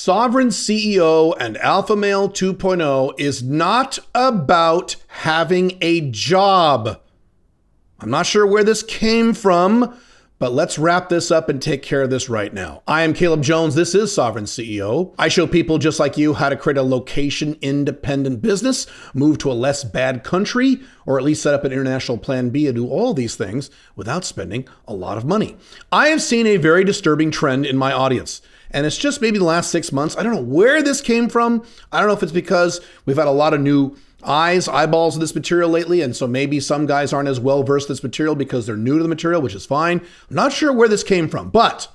Sovereign CEO and Alpha Male 2.0 is not about having a job. I'm not sure where this came from, but let's wrap this up and take care of this right now. I am Caleb Jones. This is Sovereign CEO. I show people just like you how to create a location-independent business, move to a less bad country, or at least set up an international plan B and do all these things without spending a lot of money. I have seen a very disturbing trend in my audience. And it's just maybe the last 6 months. I don't know where this came from. I don't know if it's because we've had a lot of new eyeballs of this material lately. And so maybe some guys aren't as well versed in this material because they're new to the material, which is fine. I'm not sure where this came from, but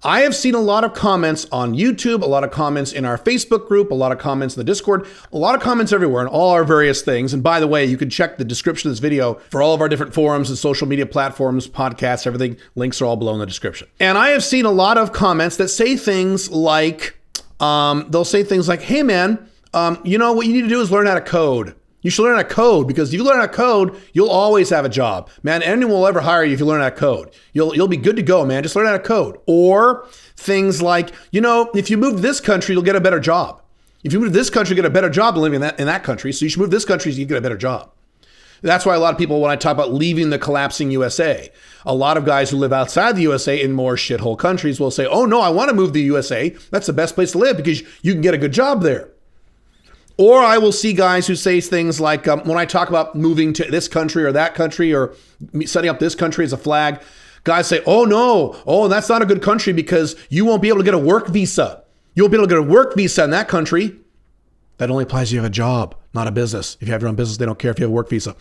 I have seen a lot of comments on YouTube, a lot of comments in our Facebook group, a lot of comments in the Discord, a lot of comments everywhere on all our various things. And by the way, you can check the description of this video for all of our different forums and social media platforms, podcasts, everything. Links are all below in the description. And I have seen a lot of comments that say things like, they'll say things like, hey man, you know what you need to do is learn how to code. You should learn how to code because if you learn how to code, you'll always have a job. Man, anyone will ever hire you if you learn how to code. You'll be good to go, man. Just learn how to code. Or things like, you know, if you move to this country, you'll get a better job. If you move to this country, you get a better job than living in that country. So you should move to this country so you get a better job. That's why a lot of people, when I talk about leaving the collapsing USA, a lot of guys who live outside the USA in more shithole countries will say, oh no, I want to move to the USA. That's the best place to live because you can get a good job there. Or I will see guys who say things like, when I talk about moving to this country or that country or setting up this country as a flag, guys say, oh no, that's not a good country because you won't be able to get a work visa. You won't be able to get a work visa in that country. That only applies if you have a job, not a business. If you have your own business, they don't care if you have a work visa.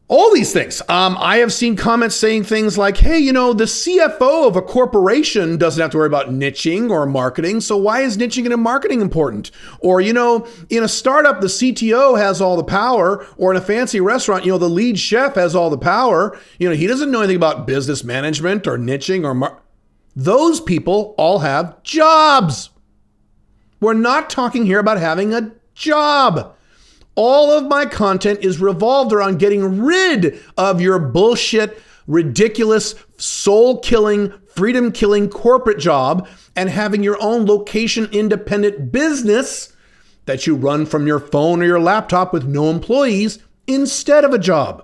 All these things. I have seen comments saying things like, hey, you know, the CFO of a corporation doesn't have to worry about niching or marketing. So why is niching and marketing important? Or, you know, in a startup, the CTO has all the power, or in a fancy restaurant, you know, the lead chef has all the power. You know, he doesn't know anything about business management or niching or those people all have jobs. We're not talking here about having a job. All of my content is revolved around getting rid of your bullshit, ridiculous, soul-killing, freedom-killing corporate job and having your own location-independent business that you run from your phone or your laptop with no employees instead of a job.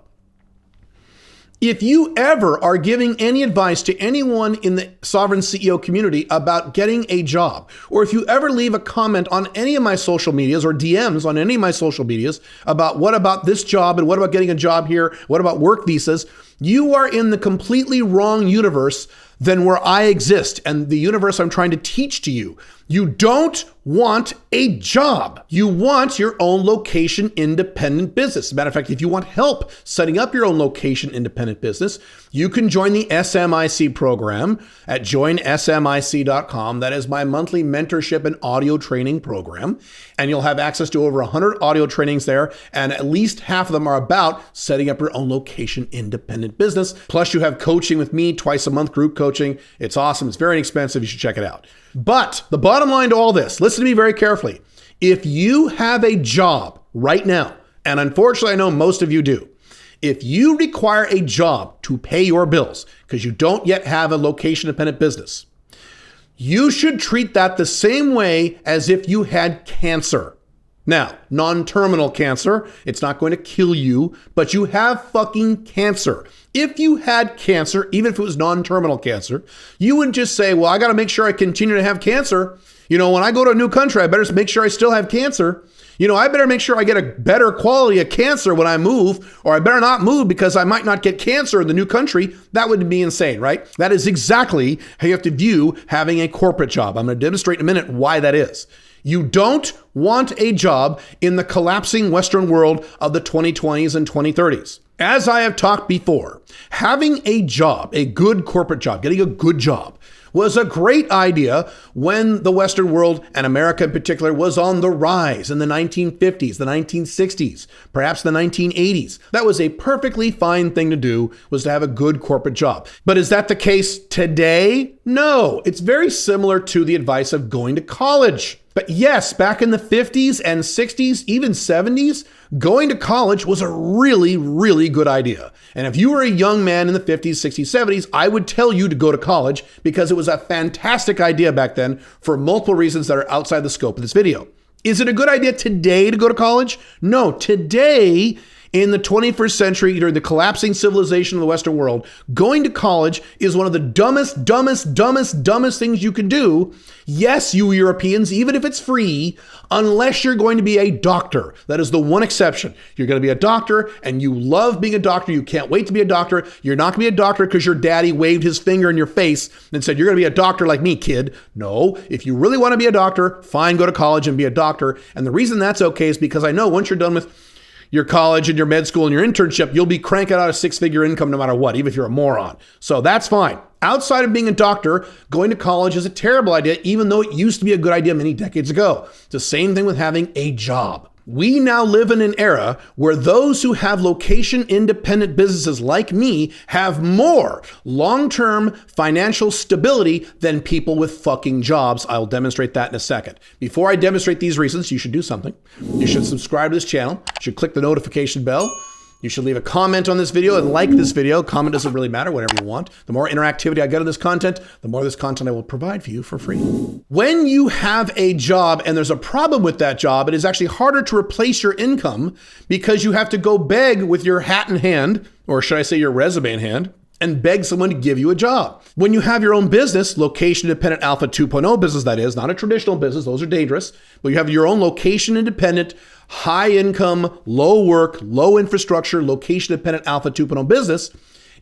If you ever are giving any advice to anyone in the Sovereign CEO community about getting a job, or if you ever leave a comment on any of my social medias or DMs on any of my social medias about what about this job and what about getting a job here, what about work visas, you are in the completely wrong universe than where I exist and the universe I'm trying to teach to you. You don't want a job. You want your own location-independent business. As a matter of fact, if you want help setting up your own location-independent business, you can join the SMIC program at joinsmic.com. That is my monthly mentorship and audio training program. And you'll have access to over 100 audio trainings there. And at least half of them are about setting up your own location-independent business. Plus, you have coaching with me, twice a month group coaching. It's awesome. It's very inexpensive. You should check it out. But the bottom line to all this, listen to me very carefully. If you have a job right now, and unfortunately I know most of you do, if you require a job to pay your bills because you don't yet have a location-independent business, you should treat that the same way as if you had cancer. Now, non-terminal cancer, it's not going to kill you, but you have fucking cancer. If you had cancer, even if it was non-terminal cancer, you wouldn't just say, well, I got to make sure I continue to have cancer. You know, when I go to a new country, I better make sure I still have cancer. You know, I better make sure I get a better quality of cancer when I move, or I better not move because I might not get cancer in the new country. That would be insane, right? That is exactly how you have to view having a corporate job. I'm going to demonstrate in a minute why that is. You don't want a job in the collapsing Western world of the 2020s and 2030s. As I have talked before, having a job, a good corporate job, getting a good job, was a great idea when the Western world, and America in particular, was on the rise in the 1950s, the 1960s, perhaps the 1980s. That was a perfectly fine thing to do, was to have a good corporate job. But is that the case today? No, it's very similar to the advice of going to college. But yes, back in the 50s and 60s, even 70s, going to college was a really, really good idea. And if you were a young man in the 50s, 60s, 70s, I would tell you to go to college because it was a fantastic idea back then for multiple reasons that are outside the scope of this video. Is it a good idea today to go to college? No, today, in the 21st century, during the collapsing civilization of the Western world, going to college is one of the dumbest things you can do. Yes, you Europeans, even if it's free, unless you're going to be a doctor. That is the one exception. You're going to be a doctor and you love being a doctor. You can't wait to be a doctor. You're not going to be a doctor because your daddy waved his finger in your face and said, you're going to be a doctor like me, kid. No, if you really want to be a doctor, fine, go to college and be a doctor. And the reason that's okay is because I know once you're done with your college and your med school and your internship, you'll be cranking out a six-figure income no matter what, even if you're a moron. So that's fine. Outside of being a doctor, going to college is a terrible idea, even though it used to be a good idea many decades ago. It's the same thing with having a job. We now live in an era where those who have location-independent businesses like me have more long-term financial stability than people with fucking jobs. I'll demonstrate that in a second. Before I demonstrate these reasons, you should do something. You should subscribe to this channel. You should click the notification bell. You should leave a comment on this video and like this video. Comment doesn't really matter, whatever you want. The more interactivity I get on this content, the more this content I will provide for you for free. When you have a job and there's a problem with that job, it is actually harder to replace your income because you have to go beg with your hat in hand, or should I say your resume in hand, and beg someone to give you a job. When you have your own business, location-independent Alpha 2.0 business that is, not a traditional business, those are dangerous, but you have your own location-independent, high-income, low-work, low-infrastructure, location-independent Alpha 2.0 business,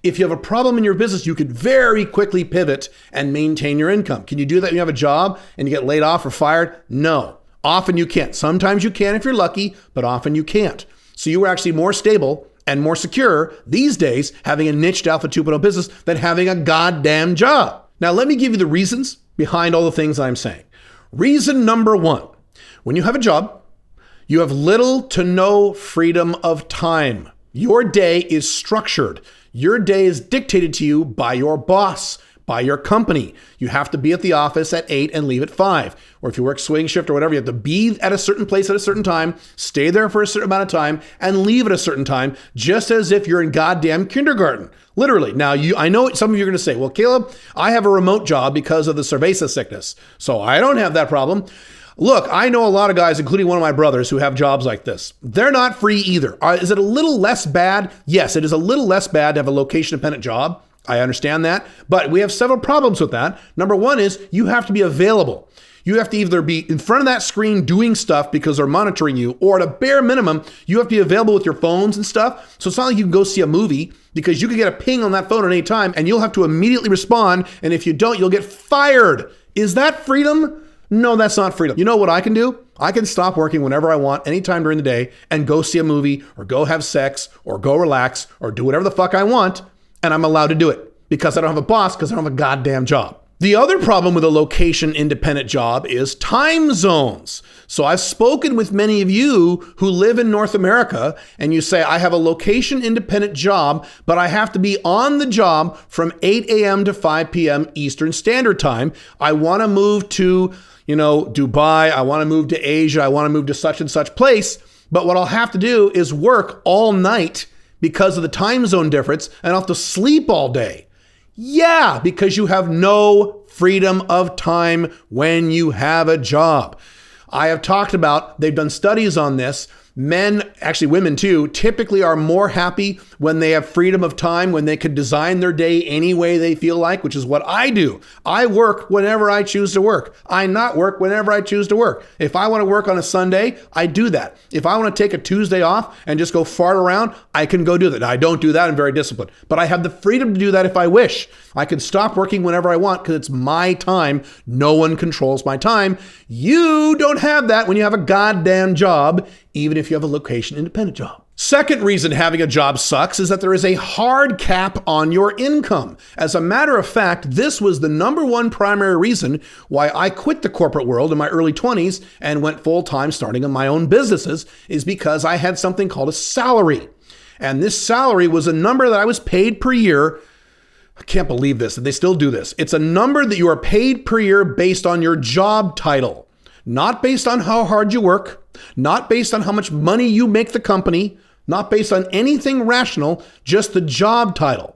if you have a problem in your business, you could very quickly pivot and maintain your income. Can you do that when you have a job and you get laid off or fired? No. Often you can't. Sometimes you can if you're lucky, but often you can't. So you are actually more stable and more secure these days having a niched Alpha 2.0 business than having a goddamn job. Now, let me give you the reasons behind all the things I'm saying. Reason number one, when you have a job, you have little to no freedom of time. Your day is structured. Your day is dictated to you by your boss, by your company. You have to be at the office at 8 and leave at 5. Or if you work swing shift or whatever, you have to be at a certain place at a certain time, stay there for a certain amount of time, and leave at a certain time, just as if you're in goddamn kindergarten. Literally. Now, I know some of you are going to say, well, Caleb, I have a remote job because of the cerveza sickness, so I don't have that problem. Look, I know a lot of guys, including one of my brothers, who have jobs like this. They're not free either. Is it a little less bad? Yes, it is a little less bad to have a location-dependent job. I understand that, but we have several problems with that. Number one is you have to be available. You have to either be in front of that screen doing stuff because they're monitoring you, or at a bare minimum, you have to be available with your phones and stuff. So it's not like you can go see a movie because you can get a ping on that phone at any time and you'll have to immediately respond. And if you don't, you'll get fired. Is that freedom? No, that's not freedom. You know what I can do? I can stop working whenever I want, anytime during the day, and go see a movie or go have sex or go relax or do whatever the fuck I want. And I'm allowed to do it because I don't have a boss, because I don't have a goddamn job. The other problem with a location-independent job is time zones. So I've spoken with many of you who live in North America, and you say, I have a location-independent job, but I have to be on the job from 8 a.m. to 5 p.m. Eastern Standard Time. I want to move to, Dubai. I want to move to Asia. I want to move to such and such place. But what I'll have to do is work all night because of the time zone difference, and I'll have to sleep all day. Yeah, because you have no freedom of time when you have a job. I have talked about, they've done studies on this. Men, actually women too, typically are more happy when they have freedom of time, when they can design their day any way they feel like, which is what I do. I work whenever I choose to work. I not work whenever I choose to work. If I want to work on a Sunday, I do that. If I want to take a Tuesday off and just go fart around, I can go do that. Now, I don't do that. I'm very disciplined, but I have the freedom to do that if I wish. I can stop working whenever I want because it's my time. No one controls my time. You don't have that when you have a goddamn job, even if you have a location-independent job. Second reason having a job sucks is that there is a hard cap on your income. As a matter of fact, this was the number one primary reason why I quit the corporate world in my early 20s and went full-time starting on my own businesses, is because I had something called a salary. And this salary was a number that I was paid per year. I can't believe this, that they still do this. It's a number that you are paid per year based on your job title, not based on how hard you work, not based on how much money you make the company, not based on anything rational, just the job title.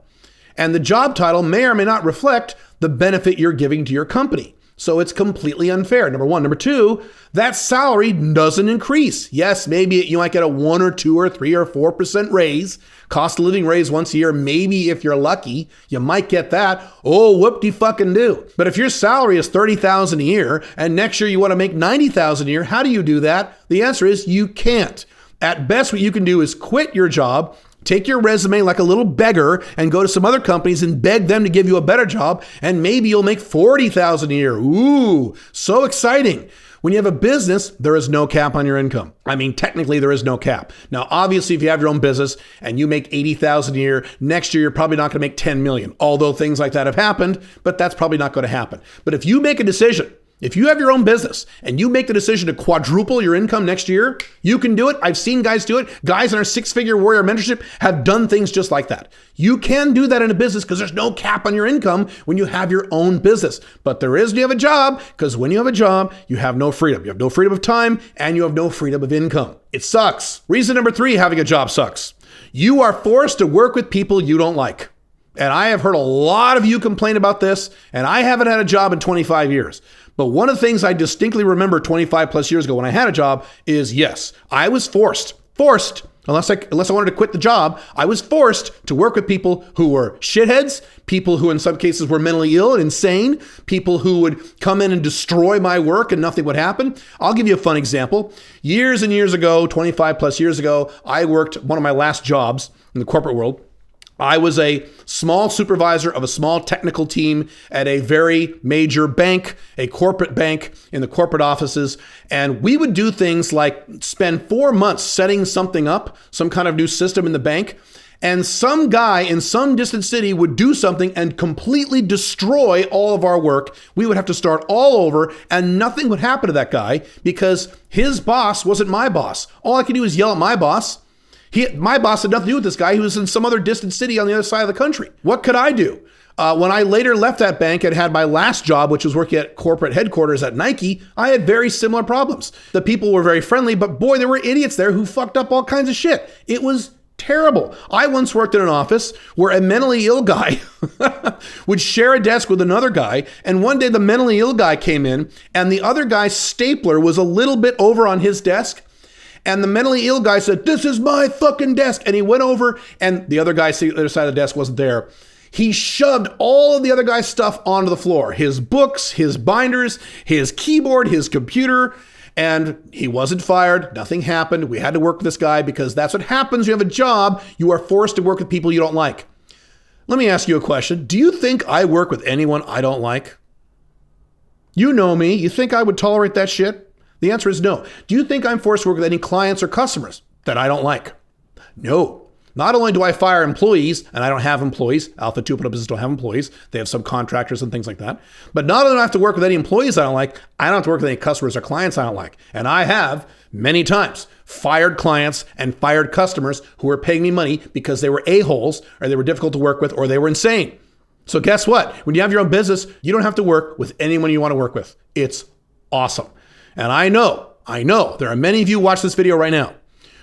And the job title may or may not reflect the benefit you're giving to your company. So it's completely unfair, number one. Number two, that salary doesn't increase. Yes, maybe you might get a 1 or 2 or 3 or 4% raise, cost of living raise once a year. Maybe if you're lucky, you might get that. Oh, whoop-de-fucking-do. But if your salary is $30,000 a year and next year you want to make $90,000 a year, how do you do that? The answer is you can't. At best, what you can do is quit your job, take your resume like a little beggar and go to some other companies and beg them to give you a better job, and maybe you'll make $40,000 a year. Ooh, so exciting. When you have a business, there is no cap on your income. I mean, technically there is no cap. Now, obviously, if you have your own business and you make $80,000 a year, next year you're probably not going to make $10 million, although things like that have happened, but that's probably not going to happen. But if you make a decision, if you have your own business and you make the decision to quadruple your income next year, you can do it. I've seen guys do it. Guys in our 6-figure warrior mentorship have done things just like that. You can do that in a business because there's no cap on your income when you have your own business. But there is when you have a job, because when you have a job, you have no freedom. You have no freedom of time and you have no freedom of income. It sucks. Reason number 3, having a job sucks. You are forced to work with people you don't like. And I have heard a lot of you complain about this, and I haven't had a job in 25 years. But one of the things I distinctly remember 25 plus years ago when I had a job is, yes, I was forced, unless I wanted to quit the job, I was forced to work with people who were shitheads, people who in some cases were mentally ill and insane, people who would come in and destroy my work and nothing would happen. I'll give you a fun example. Years and years ago, 25 plus years ago, I worked one of my last jobs in the corporate world. I was a small supervisor of a small technical team at a very major bank, a corporate bank in the corporate offices. And we would do things like spend 4 months setting something up, some kind of new system in the bank. And some guy in some distant city would do something and completely destroy all of our work. We would have to start all over and nothing would happen to that guy because his boss wasn't my boss. All I could do is yell at my boss. My boss had nothing to do with this guy who was in some other distant city on the other side of the country. What could I do? When I later left that bank and had my last job, which was working at corporate headquarters at Nike, I had very similar problems. The people were very friendly, but boy, there were idiots there who fucked up all kinds of shit. It was terrible. I once worked in an office where a mentally ill guy would share a desk with another guy. And one day the mentally ill guy came in and the other guy's stapler was a little bit over on his desk. And the mentally ill guy said, "This is my fucking desk." And he went over and the other guy sitting on the other side of the desk wasn't there. He shoved all of the other guy's stuff onto the floor, his books, his binders, his keyboard, his computer. And he wasn't fired. Nothing happened. We had to work with this guy because that's what happens. You have a job. You are forced to work with people you don't like. Let me ask you a question. Do you think I work with anyone I don't like? You know me. You think I would tolerate that shit? The answer is no. Do you think I'm forced to work with any clients or customers that I don't like? No. Not only do I fire employees, and I don't have employees, Alpha 2.0 business don't have employees, they have subcontractors and things like that. But not only do I have to work with any employees I don't like, I don't have to work with any customers or clients I don't like. And I have many times fired clients and fired customers who were paying me money because they were a-holes or they were difficult to work with or they were insane. So guess what? When you have your own business, you don't have to work with anyone you want to work with. It's awesome. And I know there are many of you who watch this video right now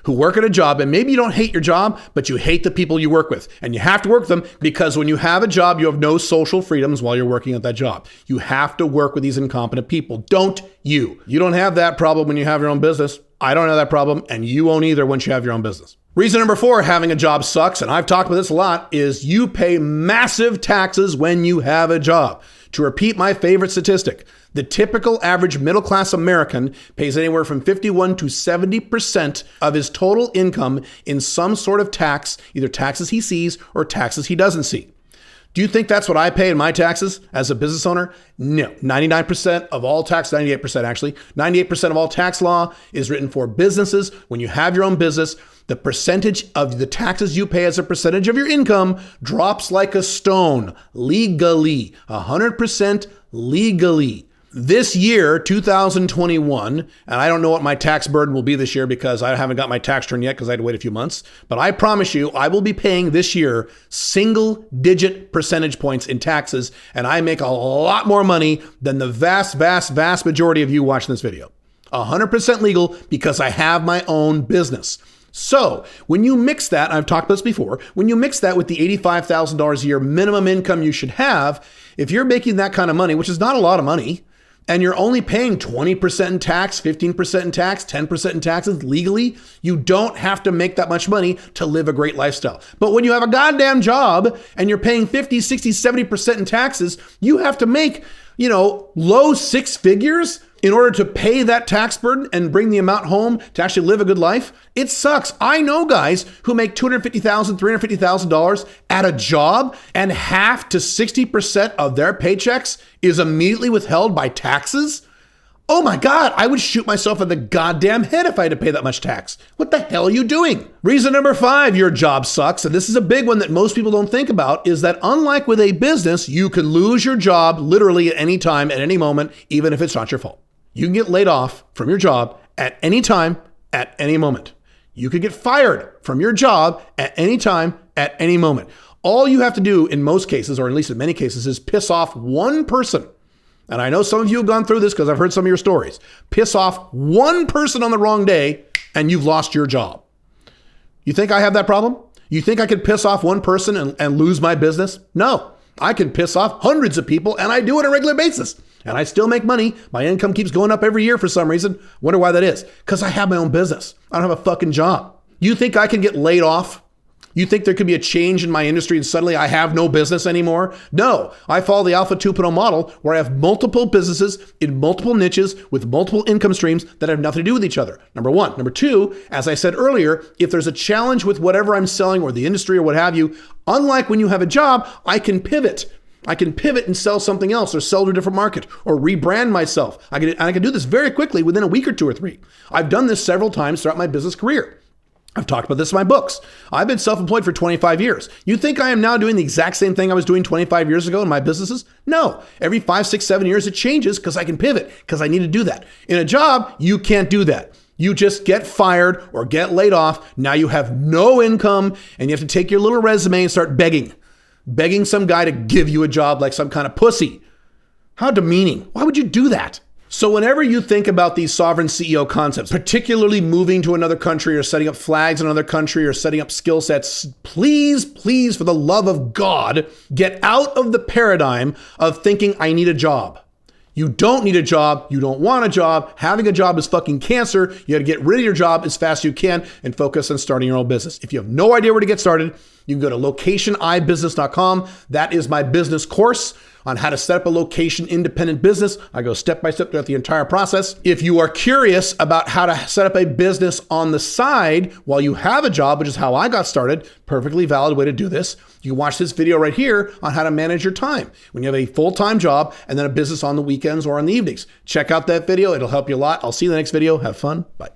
who work at a job and maybe you don't hate your job, but you hate the people you work with. And you have to work with them because when you have a job, you have no social freedoms while you're working at that job. You have to work with these incompetent people. Don't you? You don't have that problem when you have your own business. I don't have that problem and you won't either once you have your own business. Reason number 4, having a job sucks, and I've talked about this a lot, is you pay massive taxes when you have a job. To repeat my favorite statistic, the typical average middle-class American pays anywhere from 51 to 70% of his total income in some sort of tax, either taxes he sees or taxes he doesn't see. Do you think that's what I pay in my taxes as a business owner? No. 99% of all tax, 98% actually, 98% of all tax law is written for businesses. When you have your own business, the percentage of the taxes you pay as a percentage of your income drops like a stone, legally, 100% legally. This year, 2021, and I don't know what my tax burden will be this year because I haven't got my tax return yet because I had to wait a few months. But I promise you, I will be paying this year single-digit percentage points in taxes, and I make a lot more money than the vast, vast, vast majority of you watching this video. 100% legal because I have my own business. So when you mix that, I've talked about this before, when you mix that with the $85,000 a year minimum income you should have, if you're making that kind of money, which is not a lot of money, and you're only paying 20% in tax, 15% in tax, 10% in taxes legally, you don't have to make that much money to live a great lifestyle. But when you have a goddamn job and you're paying 50, 60, 70% in taxes, you have to make, low six figures in order to pay that tax burden and bring the amount home to actually live a good life. It sucks. I know guys who make $250,000, $350,000 at a job, and half to 60% of their paychecks is immediately withheld by taxes. Oh my God, I would shoot myself in the goddamn head if I had to pay that much tax. What the hell are you doing? Reason number 5, your job sucks, and this is a big one that most people don't think about, is that unlike with a business, you can lose your job literally at any time, at any moment, even if it's not your fault. You can get laid off from your job at any time, at any moment. You could get fired from your job at any time, at any moment. All you have to do in most cases, or at least in many cases, is piss off one person. And I know some of you have gone through this because I've heard some of your stories. Piss off one person on the wrong day and you've lost your job. You think I have that problem? You think I could piss off one person and lose my business? No, I can piss off hundreds of people, and I do it on a regular basis. And I still make money. My income keeps going up every year for some reason. Wonder why that is. Because I have my own business. I don't have a fucking job. You think I can get laid off? You think there could be a change in my industry and suddenly I have no business anymore? No, I follow the Alpha 2.0 model where I have multiple businesses in multiple niches with multiple income streams that have nothing to do with each other. Number 1. Number 2, as I said earlier, if there's a challenge with whatever I'm selling or the industry or what have you, unlike when you have a job, I can pivot. I can pivot and sell something else or sell to a different market or rebrand myself. I can do this very quickly within a week or 2 or 3. I've done this several times throughout my business career. I've talked about this in my books. I've been self-employed for 25 years. You think I am now doing the exact same thing I was doing 25 years ago in my businesses? No. Every 5, 6, 7 years it changes because I can pivot, because I need to do that. In a job, you can't do that. You just get fired or get laid off. Now you have no income and you have to take your little resume and start begging some guy to give you a job like some kind of pussy. How demeaning. Why would you do that? So whenever you think about these sovereign CEO concepts, particularly moving to another country or setting up flags in another country or setting up skill sets, please, for the love of God, get out of the paradigm of thinking I need a job. You don't need a job. You don't want a job. Having a job is fucking cancer. You got to get rid of your job as fast as you can and focus on starting your own business. If you have no idea where to get started, you can go to locationibusiness.com. That is my business course on how to set up a location independent business. I go step by step throughout the entire process. If you are curious about how to set up a business on the side while you have a job, which is how I got started, perfectly valid way to do this. You can watch this video right here on how to manage your time when you have a full-time job and then a business on the weekends or on the evenings. Check out that video. It'll help you a lot. I'll see you in the next video. Have fun. Bye.